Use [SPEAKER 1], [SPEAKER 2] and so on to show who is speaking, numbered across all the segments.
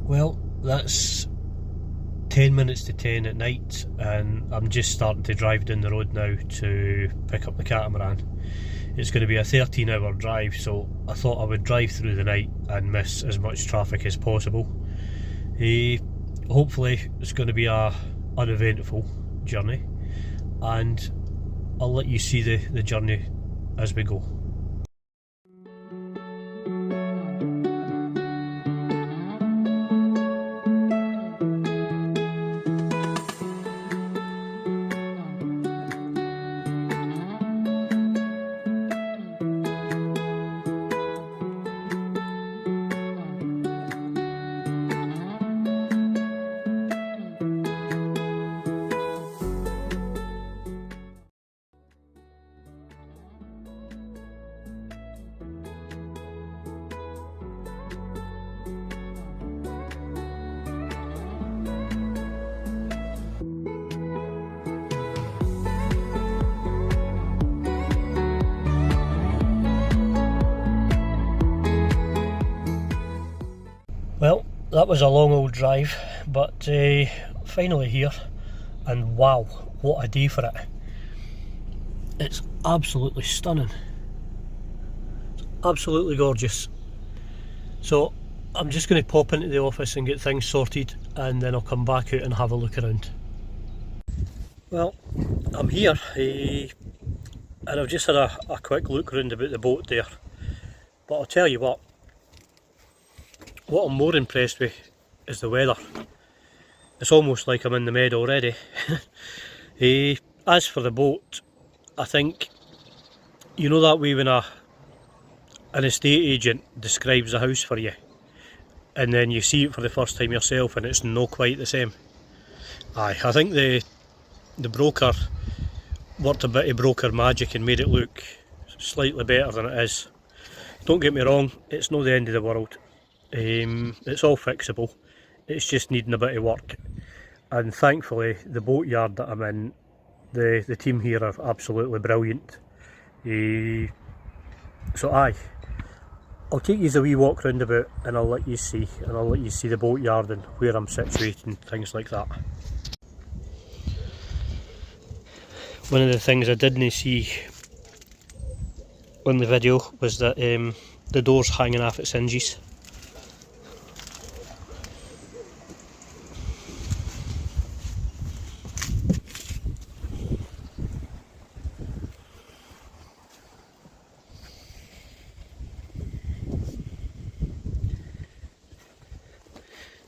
[SPEAKER 1] Well, that's 10 minutes to 10 at night, and I'm just starting to drive down the road now to pick up the Catamaran. It's going to be a 13-hour drive, so I thought I would drive through the night and miss as much traffic as possible. Hopefully it's going to be a uneventful journey, and I'll let you see the journey as we go. Well, that was a long old drive, but finally here, and wow, what a day for it. It's absolutely stunning. It's absolutely gorgeous. So I'm just going to pop into the office and get things sorted, and then I'll come back out and have a look around. Well, I'm here, and I've just had a quick look around about the boat there, but I'll tell you what I'm more impressed with is the weather. It's almost like I'm in the Med already. As for the boat, I think, you know that way when an estate agent describes a house for you, and then you see it for the first time yourself and it's not quite the same? Aye, I think the broker worked a bit of broker magic and made it look slightly better than it is. Don't get me wrong, it's not the end of the world. It's all fixable, it's just needing a bit of work, and thankfully the Boatyard that I'm in, the team here are absolutely brilliant. So aye, I'll take you a wee walk round about and I'll let you see the Boatyard and where I'm situated and things like that. One of the things I didn't see on the video was that the door's hanging off its hinges.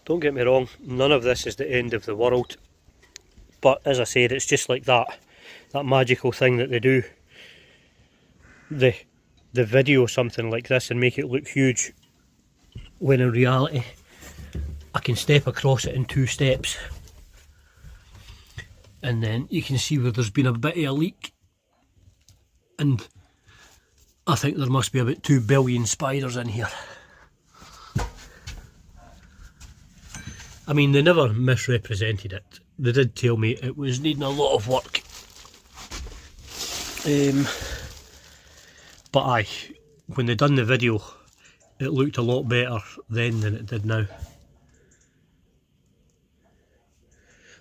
[SPEAKER 1] Don't get me wrong, none of this is the end of the world, but as I said, it's just like that magical thing that they do, the video something like this and make it look huge, when in reality I can step across it in 2 steps, and then you can see where there's been a bit of a leak, and I think there must be about 2 billion spiders in here. I mean, they never misrepresented it. They did tell me it was needing a lot of work. But aye, when they done the video, it looked a lot better then than it did now.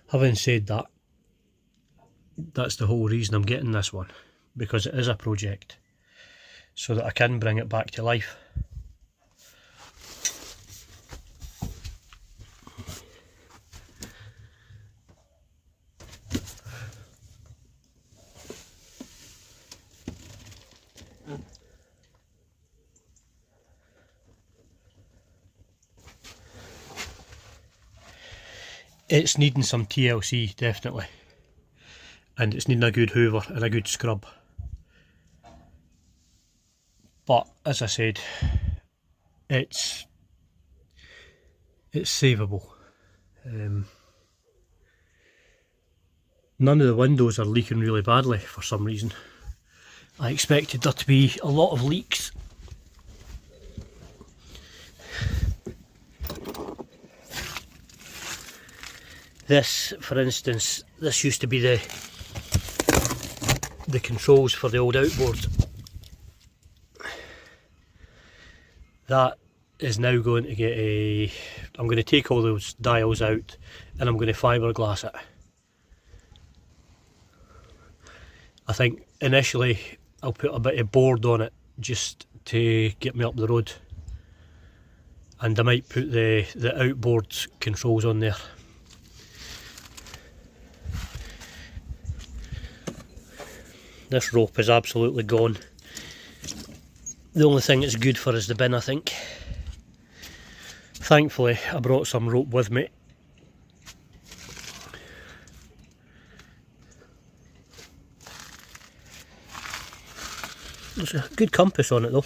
[SPEAKER 1] Having said that, that's the whole reason I'm getting this one, because it is a project, so that I can bring it back to life. It's needing some TLC, definitely, and it's needing a good hoover and a good scrub, but as I said, it's savable. None of the windows are leaking really badly for some reason. I expected there to be a lot of leaks. This, for instance, this used to be the controls for the old outboard. That is now going to get a... I'm going to take all those dials out and I'm going to fiberglass it. I think initially I'll put a bit of board on it just to get me up the road, and I might put the outboard controls on there. This rope is absolutely gone. The only thing it's good for is the bin, I think. Thankfully I brought some rope with me. There's a good compass on it though.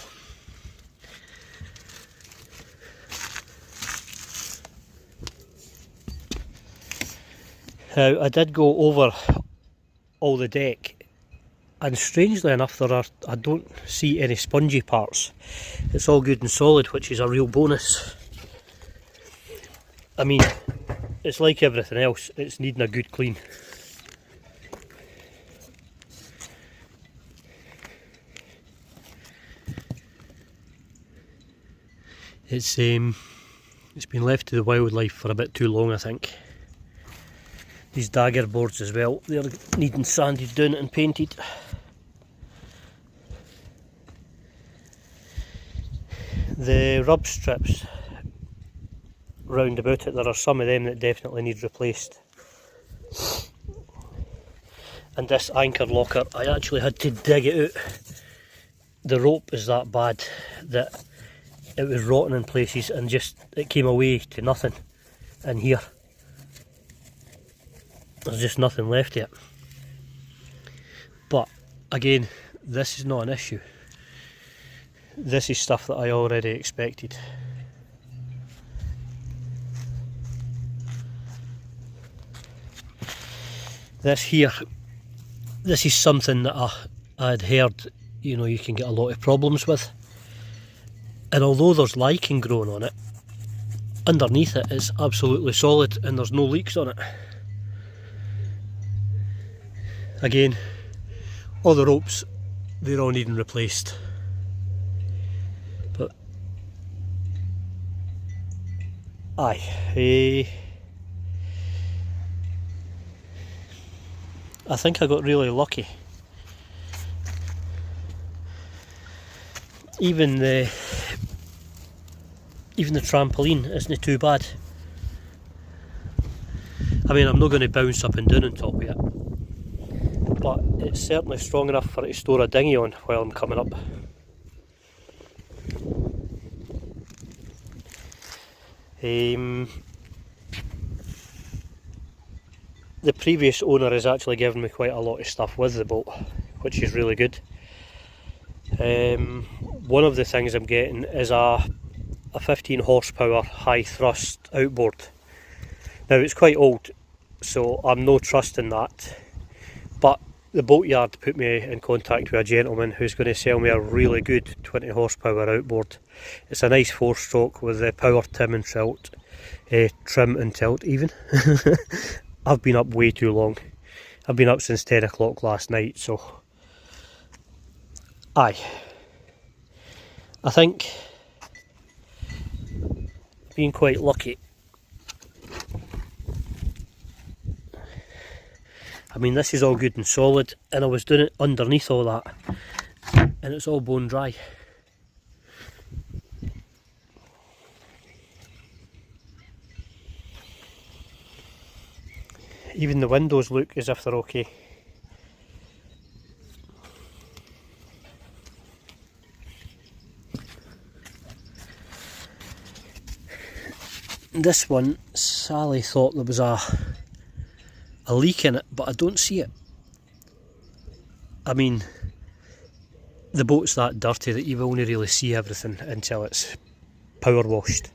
[SPEAKER 1] Now I did go over all the deck, and strangely enough I don't see any spongy parts. It's all good and solid, which is a real bonus. I mean, it's like everything else, it's needing a good clean. It's been left to the wildlife for a bit too long, I think. These dagger boards as well, they're needing sanded down and painted. The rub strips round about it, there are some of them that definitely need replaced. And this anchor locker, I actually had to dig it out. The rope is that bad that it was rotten in places and just it came away to nothing in here. There's just nothing left yet. But again, this is not an issue. This is stuff that I already expected. This here, this is something that I had heard, you know, you can get a lot of problems with. And although there's lichen growing on it, underneath it it's absolutely solid and there's no leaks on it. Again, all the ropes, they're all needing replaced. But aye, I think I got really lucky. Even the trampoline isn't too bad. I mean, I'm not going to bounce up and down on top of it, but it's certainly strong enough for it to store a dinghy on while I'm coming up. The previous owner has actually given me quite a lot of stuff with the boat, which is really good. One of the things I'm getting is a 15 horsepower high thrust outboard. Now it's quite old, so I'm no trusting that, but the Boatyard put me in contact with a gentleman who's going to sell me a really good 20 horsepower outboard. It's a nice 4-stroke with the power trim and tilt even. I've been up way too long. I've been up since 10 o'clock last night, so aye, I think being quite lucky. I mean, this is all good and solid, and I was doing it underneath all that, and it's all bone dry. Even the windows look as if they're okay. This one, Sally thought there was a leak in it, but I don't see it. I mean, the boat's that dirty that you only really see everything until it's power washed.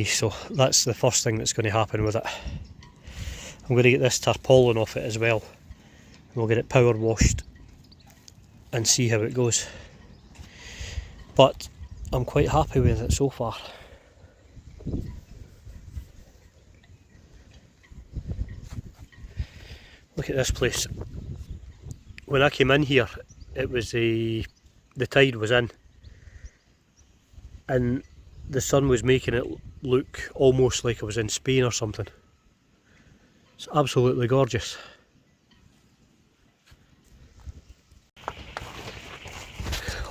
[SPEAKER 1] So that's the first thing that's going to happen with it. I'm going to get this tarpaulin off it as well, and we'll get it power washed and see how it goes. But I'm quite happy with it so far. Look at this place. When I came in here, it was the tide was in, and the sun was making it look almost like it was in Spain or something. It's absolutely gorgeous.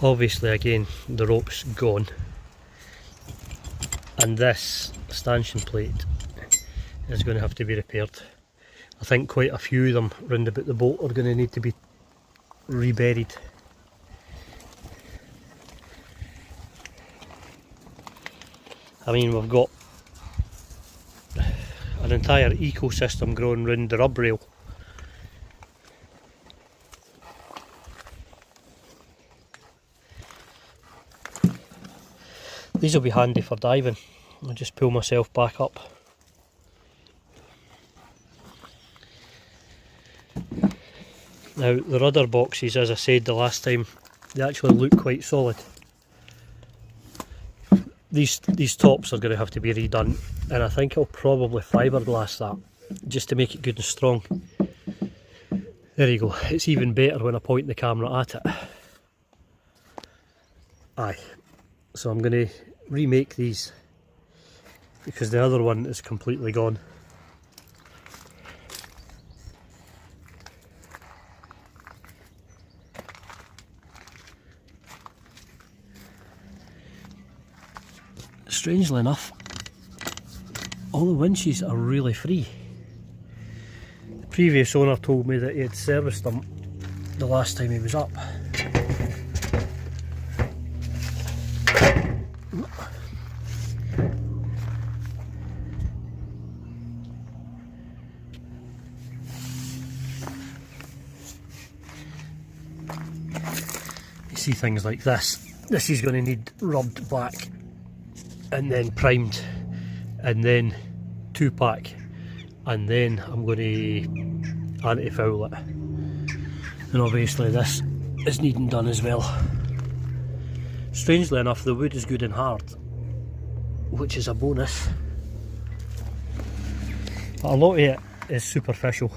[SPEAKER 1] Obviously again the rope's gone, and this stanchion plate is going to have to be repaired. I think quite a few of them round about the boat are going to need to be reburied. I mean, we've got an entire ecosystem growing round the rub rail. These will be handy for diving. I'll just pull myself back up. Now the rudder boxes, as I said the last time, they actually look quite solid. These tops are going to have to be redone, and I think I'll probably fiberglass that just to make it good and strong. There you go, it's even better when I point the camera at it. Aye, so I'm going to remake these because the other one is completely gone. Strangely enough, all the winches are really free. The previous owner told me that he had serviced them the last time he was up. You see things like this. This is going to need rubbed back and then primed, and then 2-pack, and then I'm going to anti-foul it. And obviously this is needing done as well. Strangely enough, the wood is good and hard, which is a bonus. But a lot of it is superficial.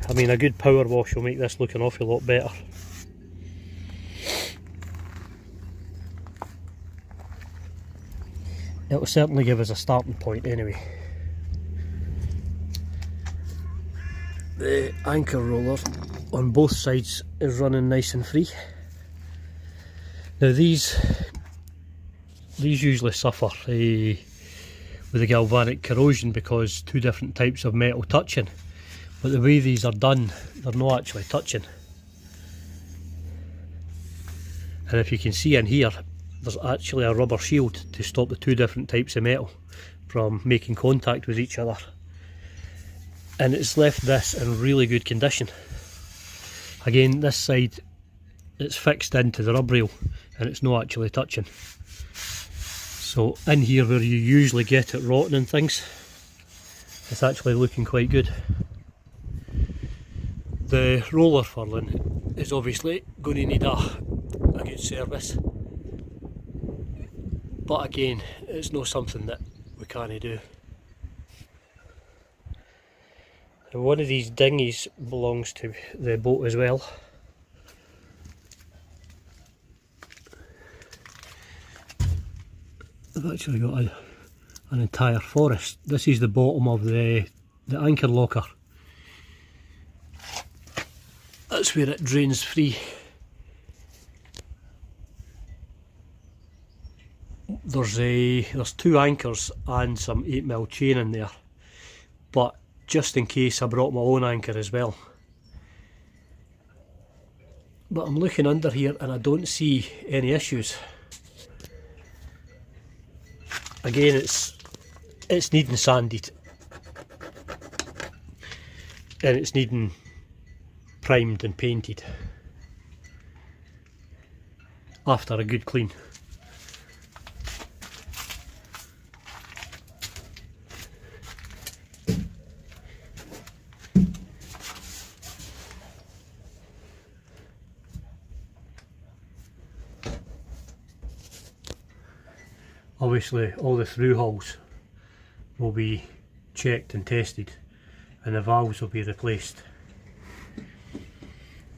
[SPEAKER 1] I mean, a good power wash will make this look an awful lot better. It will certainly give us a starting point anyway. The anchor roller on both sides is running nice and free. Now these usually suffer with the galvanic corrosion because two different types of metal touching, but the way these are done, they're not actually touching. And if you can see in here, there's actually a rubber shield to stop the two different types of metal from making contact with each other. And it's left this in really good condition. Again, this side, it's fixed into the rub rail and it's not actually touching. So in here where you usually get it rotten and things, it's actually looking quite good. The roller furling is obviously going to need a good service. But again, it's not something that we can't do. And one of these dinghies belongs to the boat as well. I've actually got an entire forest. This is the bottom of the anchor locker. That's where it drains free. There's two anchors and some 8mm chain in there, but just in case I brought my own anchor as well. But I'm looking under here and I don't see any issues. Again, it's needing sanded and it's needing primed and painted after a good clean. Obviously all the through hulls will be checked and tested and the valves will be replaced.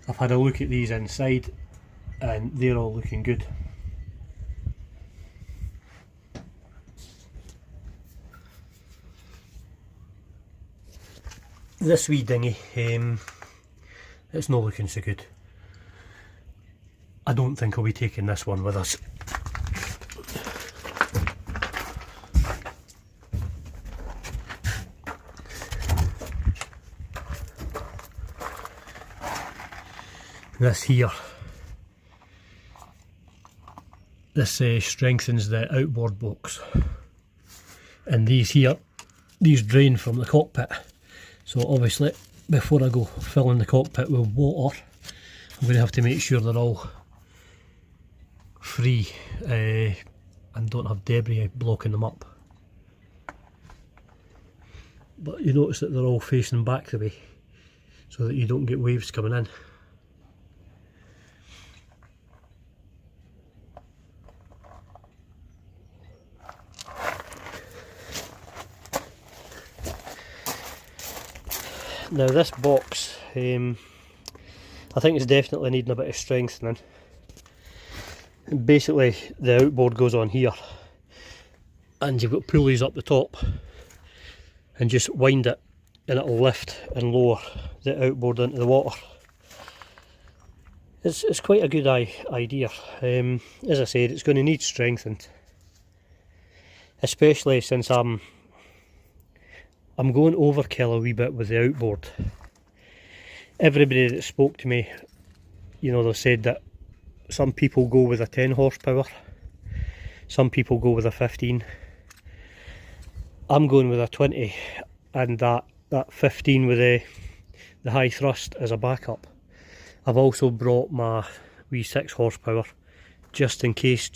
[SPEAKER 1] I've had a look at these inside and they're all looking good. This wee dinghy, it's not looking so good. I don't think I'll be taking this one with us. This here, this strengthens the outboard box, and these here, these drain from the cockpit. So obviously before I go filling the cockpit with water, I'm going to have to make sure they're all free and don't have debris blocking them up. But you notice that they're all facing back the way so that you don't get waves coming in. Now this box, I think it's definitely needing a bit of strengthening. Basically the outboard goes on here and you've got pulleys up the top, and just wind it and it'll lift and lower the outboard into the water. It's quite a good idea. As I said, it's going to need strengthened, especially since I'm going overkill a wee bit with the outboard. Everybody that spoke to me, you know, they've said that some people go with a 10 horsepower, some people go with a 15. I'm going with a 20, and that 15 with the high thrust as a backup. I've also brought my wee 6 horsepower just in case.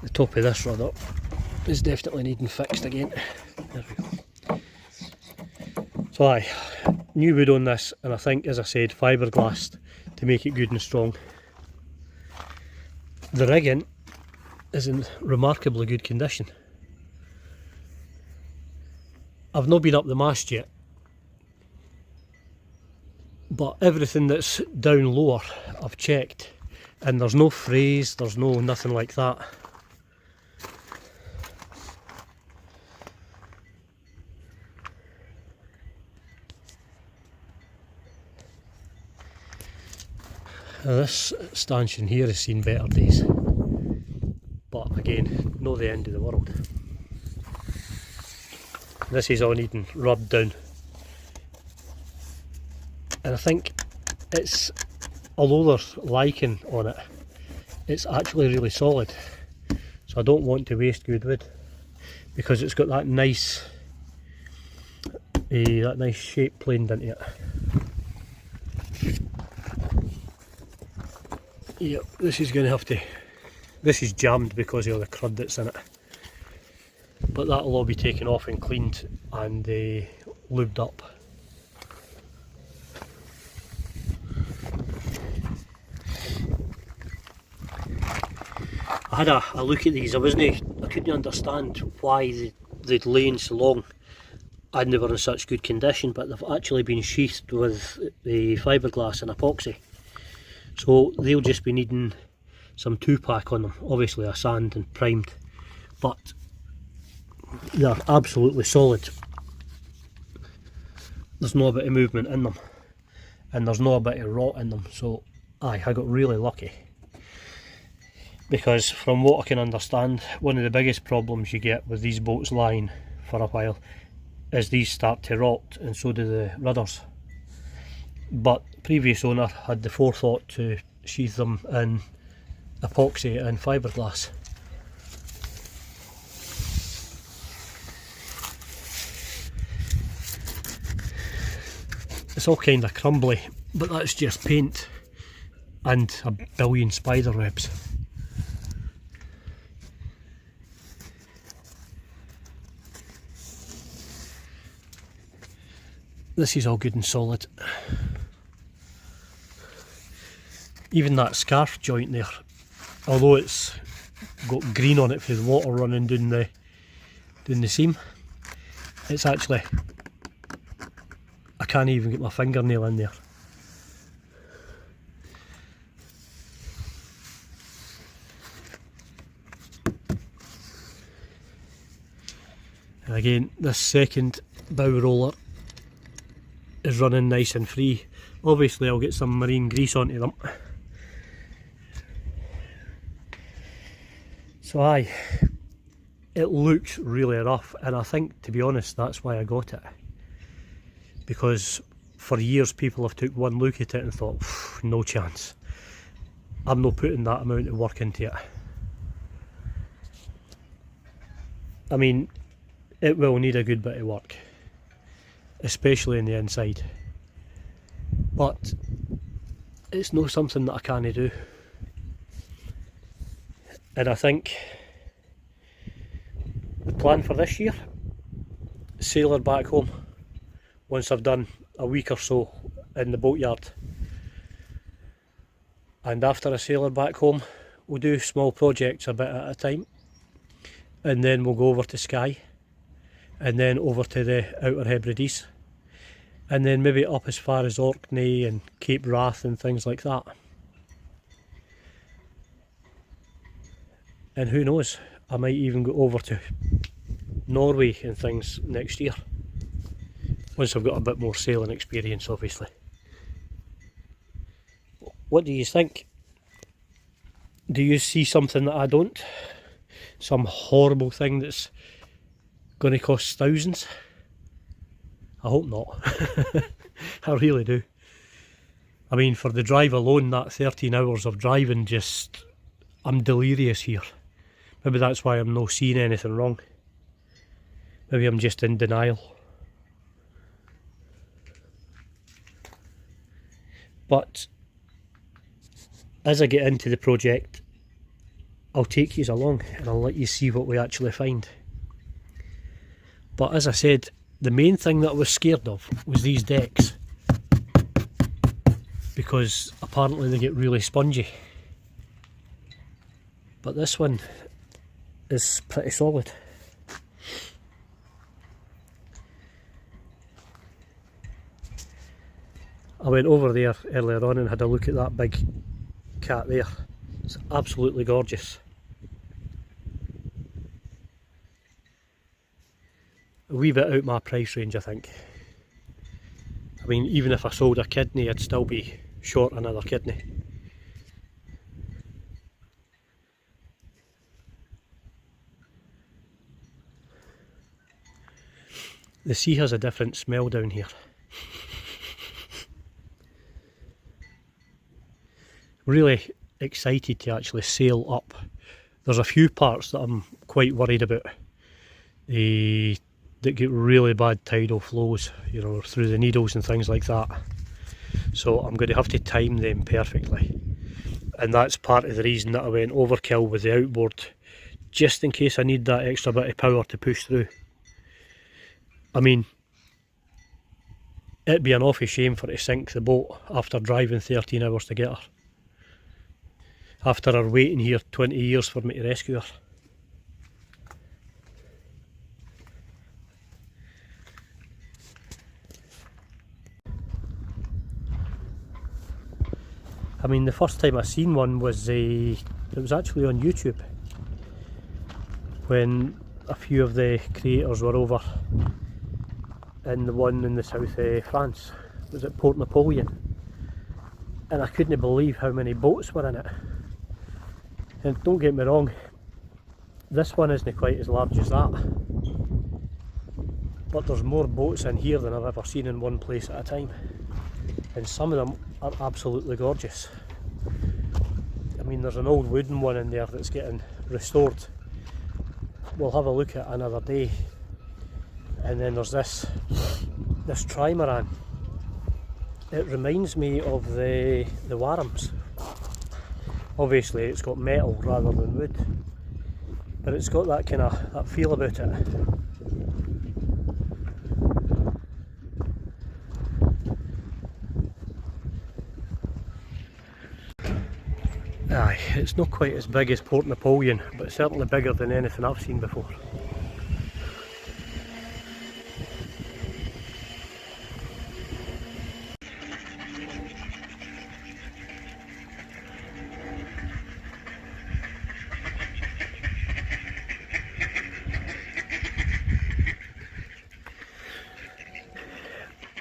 [SPEAKER 1] The top of this rudder is definitely needing fixed again. There we go. So aye, new wood on this, and I think, as I said, fiberglass to make it good and strong. The rigging is in remarkably good condition. I've not been up the mast yet, but everything that's down lower I've checked, and there's no frays, there's no nothing like that. Now this stanchion here has seen better days, but again, not the end of the world. This is all needing rubbed down, and I think it's, although there's lichen on it, it's actually really solid. So I don't want to waste good wood, because it's got that nice shape planed into it. Yep, this is going to have to, this is jammed because of the crud that's in it, but that'll all be taken off and cleaned and lubed up. I had a look at these. I couldn't understand why they'd lain so long and they were in such good condition, but they've actually been sheathed with the fiberglass and epoxy. So they'll just be needing some 2-pack on them, obviously a sand and primed, but they're absolutely solid. There's no bit of movement in them, and there's no bit of rot in them, so aye, I got really lucky. Because from what I can understand, one of the biggest problems you get with these boats lying for a while is these start to rot, and so do the rudders. But previous owner had the forethought to sheathe them in epoxy and fiberglass. It's all kind of crumbly, but that's just paint and a billion spider webs. This is all good and solid. Even that scarf joint there, although it's got green on it for the water running down the seam, it's actually, I can't even get my fingernail in there. And again, this second bow roller is running nice and free. Obviously I'll get some marine grease onto them. So aye, it looks really rough, and I think, to be honest, that's why I got it. Because for years people have took one look at it and thought, no chance. I'm not putting that amount of work into it. I mean, it will need a good bit of work, especially in the inside. But it's not something that I can't do. And I think the plan for this year, sail her back home once I've done a week or so in the boatyard. And after I sail her back home, we'll do small projects a bit at a time. And then we'll go over to Skye, and then over to the Outer Hebrides, and then maybe up as far as Orkney and Cape Wrath and things like that. And who knows, I might even go over to Norway and things next year, once I've got a bit more sailing experience, obviously. What do you think? Do you see something that I don't? Some horrible thing that's going to cost thousands? I hope not. I really do. I mean, for the drive alone, that 13 hours of driving, just, I'm delirious here. Maybe that's why I'm not seeing anything wrong. Maybe I'm just in denial. But as I get into the project, I'll take you along and I'll let you see what we actually find. But as I said, the main thing that I was scared of was these decks, because apparently they get really spongy. But this one is pretty solid. I went over there earlier on and had a look at that big cat there. It's absolutely gorgeous. A wee bit out my price range, I think. I mean, even if I sold a kidney, I'd still be short another kidney. The sea has a different smell down here. Really excited to actually sail up. There's a few parts that I'm quite worried about. That get really bad tidal flows, you know, through the needles and things like that. So I'm going to have to time them perfectly. And that's part of the reason that I went overkill with the outboard, just in case I need that extra bit of power to push through. I mean, it'd be an awful shame for her to sink the boat after driving 13 hours to get her. After her waiting here 20 years for me to rescue her. I mean, the first time I seen one was it was actually on YouTube, when a few of the creators were over in the one in the south of France. It was at Port Napoleon, and I couldn't believe how many boats were in it. And don't get me wrong, this one isn't quite as large as that, but there's more boats in here than I've ever seen in one place at a time, and some of them are absolutely gorgeous. I mean, there's an old wooden one in there that's getting restored. We'll have a look at another day. And then there's this trimaran. It reminds me of the Warrams. Obviously it's got metal rather than wood, but it's got that kind of that feel about it. Aye, it's not quite as big as Port Napoleon, but certainly bigger than anything I've seen before.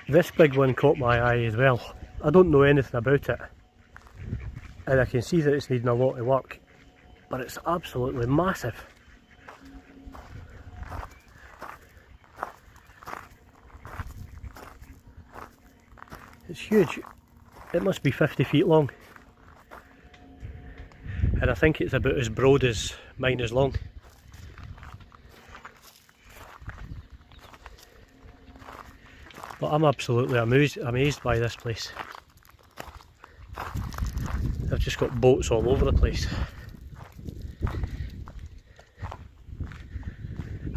[SPEAKER 1] This big one caught my eye as well. I don't know anything about it, and I can see that it's needing a lot of work, but it's absolutely massive. It's huge. It must be 50 feet long, and I think it's about as broad as mine is long. But I'm absolutely amazed by this place. They've just got boats all over the place.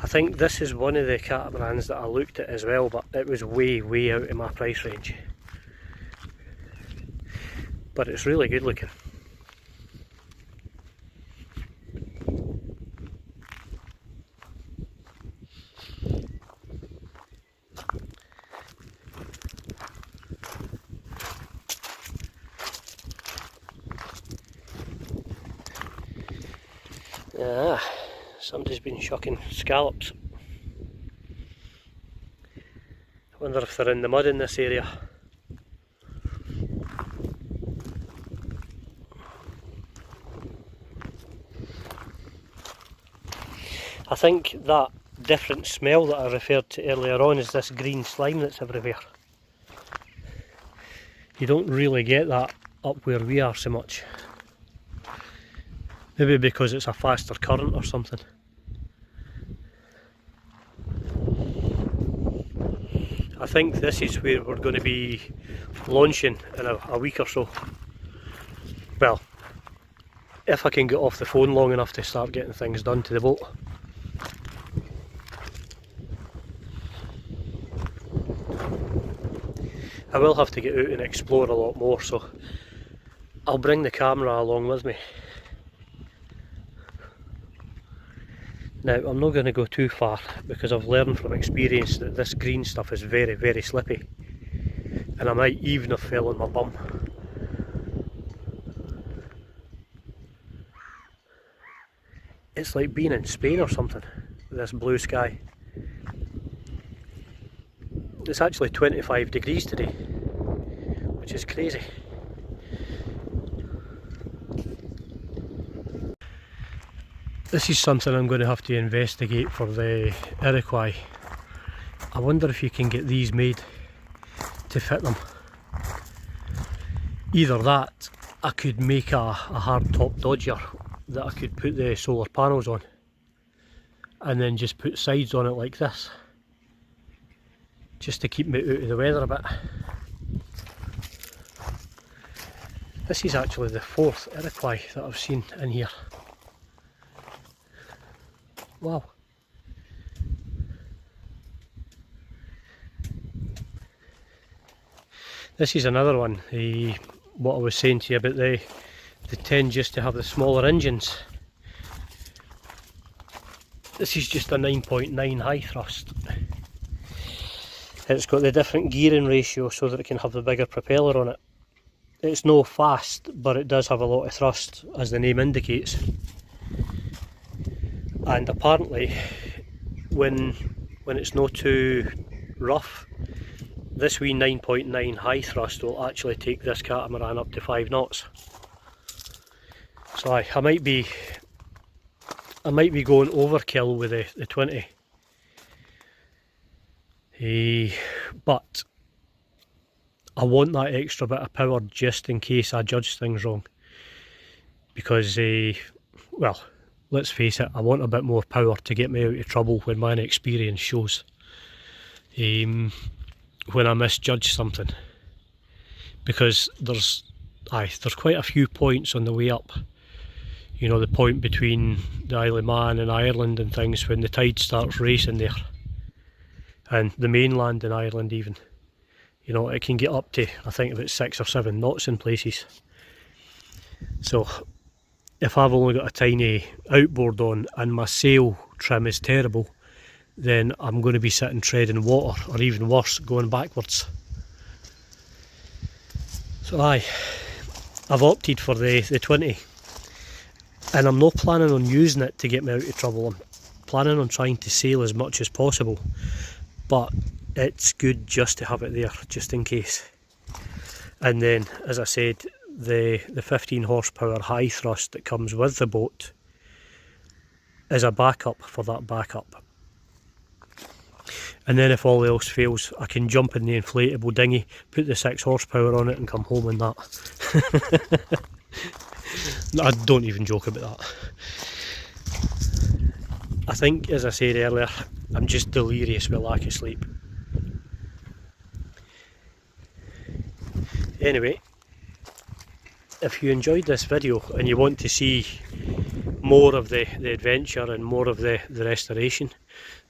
[SPEAKER 1] I think this is one of the catamarans that I looked at as well, but it was way out of my price range. But it's really good looking. Ah, somebody's been shucking scallops. I wonder if they're in the mud in this area. I think that different smell that I referred to earlier on is this green slime that's everywhere. You don't really get that up where we are so much. Maybe because it's a faster current or something. I think this is where we're going to be launching in a week or so. Well, if I can get off the phone long enough to start getting things done to the boat. I will have to get out and explore a lot more, so I'll bring the camera along with me. Now, I'm not going to go too far because I've learned from experience that this green stuff is very slippy, and I might even have fell on my bum. It's like being in Spain or something, this blue sky. It's actually 25 degrees today, which is crazy. This is something I'm going to have to investigate for the Iroquois. I wonder if you can get these made to fit them. Either that, I could make a hard top Dodger that I could put the solar panels on, and then just put sides on it like this, just to keep me out of the weather a bit. This is actually the 4th Iroquois that I've seen in here. Wow. This is another one, what I was saying to you about the tend just to have the smaller engines. This is just a 9.9 high thrust. It's got the different gearing ratio so that it can have the bigger propeller on it. It's no fast, but it does have a lot of thrust, as the name indicates. And apparently, when it's not too rough, this wee 9.9 high thrust will actually take this catamaran up to 5 knots. So I might be going overkill with the 20. But I want that extra bit of power just in case I judge things wrong. Because, well, let's face it, I want a bit more power to get me out of trouble when my inexperience shows. When I misjudge something. Because there's quite a few points on the way up. You know, the point between the Isle of Man and Ireland and things, when the tide starts racing there. And the mainland in Ireland even. You know, it can get up to, I think, about 6 or 7 knots in places. So, if I've only got a tiny outboard on and my sail trim is terrible, then I'm going to be sitting treading water, or even worse, going backwards. So I've opted for the 20, and I'm not planning on using it to get me out of trouble. I'm planning on trying to sail as much as possible, but it's good just to have it there, just in case. And then, as I said, the 15 horsepower high thrust that comes with the boat is a backup for that backup. And then if all else fails, I can jump in the inflatable dinghy, put the 6 horsepower on it and come home in that. I don't even joke about that. I think, as I said earlier, I'm just delirious with lack of sleep. Anyway, if you enjoyed this video and you want to see more of the adventure and more of the restoration,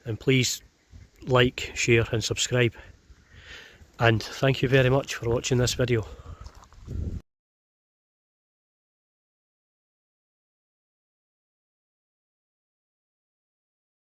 [SPEAKER 1] then please like, share and subscribe. And thank you very much for watching this video.